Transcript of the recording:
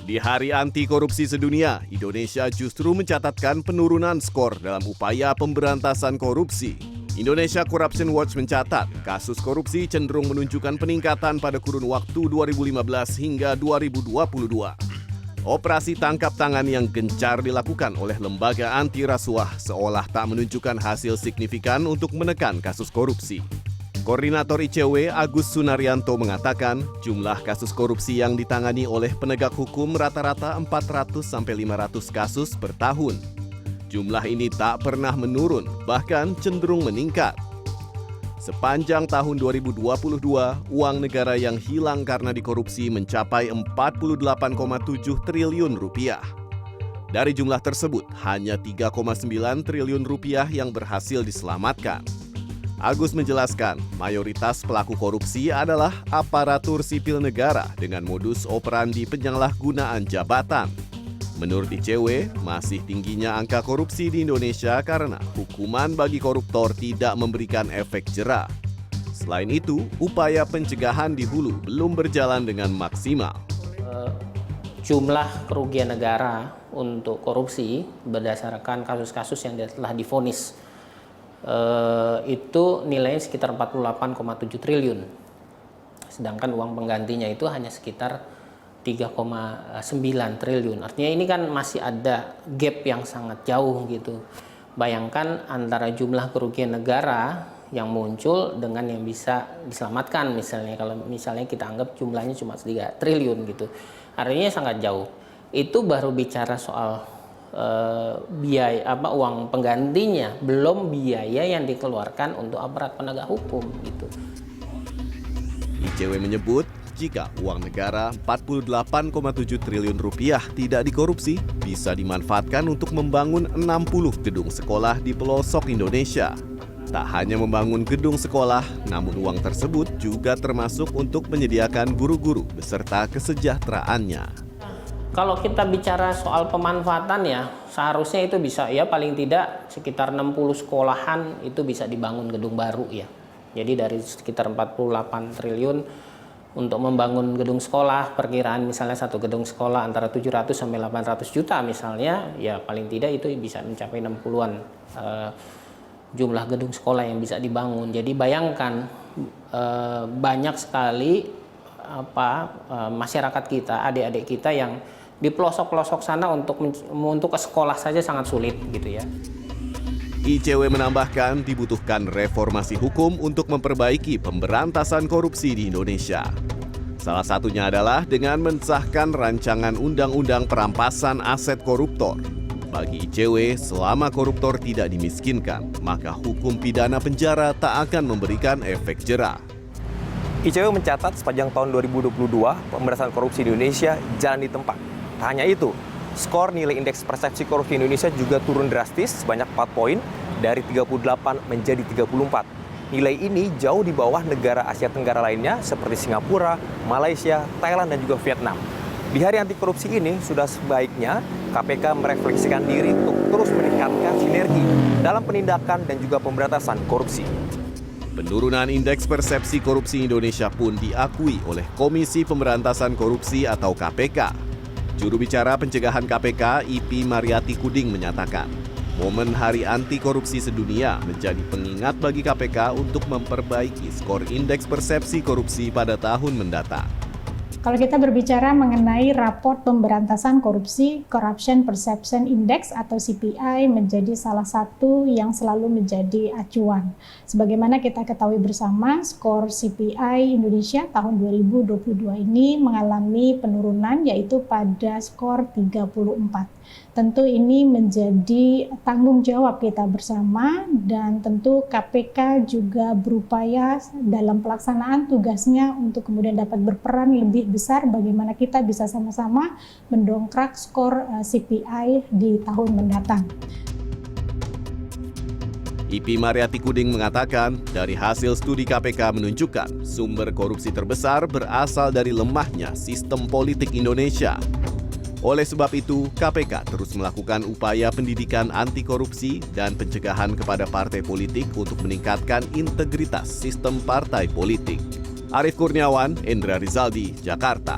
Di Hari Anti Korupsi Sedunia, Indonesia justru mencatatkan penurunan skor dalam upaya pemberantasan korupsi. Indonesia Corruption Watch mencatat, kasus korupsi cenderung menunjukkan peningkatan pada kurun waktu 2015 hingga 2022. Operasi tangkap tangan yang gencar dilakukan oleh lembaga anti rasuah seolah tak menunjukkan hasil signifikan untuk menekan kasus korupsi. Koordinator ICW Agus Sunaryanto mengatakan jumlah kasus korupsi yang ditangani oleh penegak hukum rata-rata 400-500 kasus per tahun. Jumlah ini tak pernah menurun, bahkan cenderung meningkat. Sepanjang tahun 2022, uang negara yang hilang karena dikorupsi mencapai 48,7 triliun rupiah. Dari jumlah tersebut, hanya 3,9 triliun rupiah yang berhasil diselamatkan. Agus menjelaskan, mayoritas pelaku korupsi adalah aparatur sipil negara dengan modus operandi penyalahgunaan jabatan. Menurut ICW, masih tingginya angka korupsi di Indonesia karena hukuman bagi koruptor tidak memberikan efek jera. Selain itu, upaya pencegahan di hulu belum berjalan dengan maksimal. Jumlah kerugian negara untuk korupsi berdasarkan kasus-kasus yang telah divonis itu nilainya sekitar 48,7 triliun. Sedangkan uang penggantinya itu hanya sekitar 3,9 triliun. Artinya ini kan masih ada gap yang sangat jauh gitu. Bayangkan antara jumlah kerugian negara yang muncul dengan yang bisa diselamatkan, misalnya kalau misalnya kita anggap jumlahnya cuma 3 triliun gitu. Artinya sangat jauh. Itu baru bicara soal biaya uang penggantinya, belum biaya yang dikeluarkan untuk aparat penegak hukum gitu. ICW menyebut jika uang negara 48,7 triliun rupiah tidak dikorupsi, bisa dimanfaatkan untuk membangun 60 gedung sekolah di pelosok Indonesia. Tak hanya membangun gedung sekolah, namun uang tersebut juga termasuk untuk menyediakan guru-guru beserta kesejahteraannya. Kalau kita bicara soal pemanfaatan ya, seharusnya itu bisa ya paling tidak sekitar 60 sekolahan itu bisa dibangun gedung baru ya. Jadi dari sekitar 48 triliun untuk membangun gedung sekolah, perkiraan misalnya satu gedung sekolah antara 700 sampai 800 juta misalnya, ya paling tidak itu bisa mencapai 60-an jumlah gedung sekolah yang bisa dibangun. Jadi bayangkan banyak sekali masyarakat kita, adik-adik kita yang di pelosok-pelosok sana untuk ke sekolah saja sangat sulit gitu ya. ICW menambahkan dibutuhkan reformasi hukum untuk memperbaiki pemberantasan korupsi di Indonesia. Salah satunya adalah dengan mensahkan rancangan undang-undang perampasan aset koruptor. Bagi ICW, selama koruptor tidak dimiskinkan, maka hukum pidana penjara tak akan memberikan efek jera. ICW mencatat sepanjang tahun 2022, pemberantasan korupsi di Indonesia jalan di tempat. Tak hanya itu, skor nilai indeks persepsi korupsi Indonesia juga turun drastis sebanyak 4 poin dari 38 menjadi 34. Nilai ini jauh di bawah negara Asia Tenggara lainnya seperti Singapura, Malaysia, Thailand, dan juga Vietnam. Di Hari Anti Korupsi ini sudah sebaiknya KPK merefleksikan diri untuk terus meningkatkan sinergi dalam penindakan dan juga pemberantasan korupsi. Penurunan indeks persepsi korupsi Indonesia pun diakui oleh Komisi Pemberantasan Korupsi atau KPK. Juru bicara pencegahan KPK, IP Mariati Kuding menyatakan, momen Hari Anti Korupsi Sedunia menjadi pengingat bagi KPK untuk memperbaiki skor indeks persepsi korupsi pada tahun mendatang. Kalau kita berbicara mengenai raport pemberantasan korupsi, Corruption Perception Index atau CPI menjadi salah satu yang selalu menjadi acuan. Sebagaimana kita ketahui bersama, skor CPI Indonesia tahun 2022 ini mengalami penurunan yaitu pada skor 34. Tentu ini menjadi tanggung jawab kita bersama dan tentu KPK juga berupaya dalam pelaksanaan tugasnya untuk kemudian dapat berperan lebih besar bagaimana kita bisa sama-sama mendongkrak skor CPI di tahun mendatang. IP Mariati Kuding mengatakan, dari hasil studi KPK menunjukkan sumber korupsi terbesar berasal dari lemahnya sistem politik Indonesia. Oleh sebab itu, KPK terus melakukan upaya pendidikan anti korupsi dan pencegahan kepada partai politik untuk meningkatkan integritas sistem partai politik. Arief Kurniawan, Endra Rizaldi, Jakarta.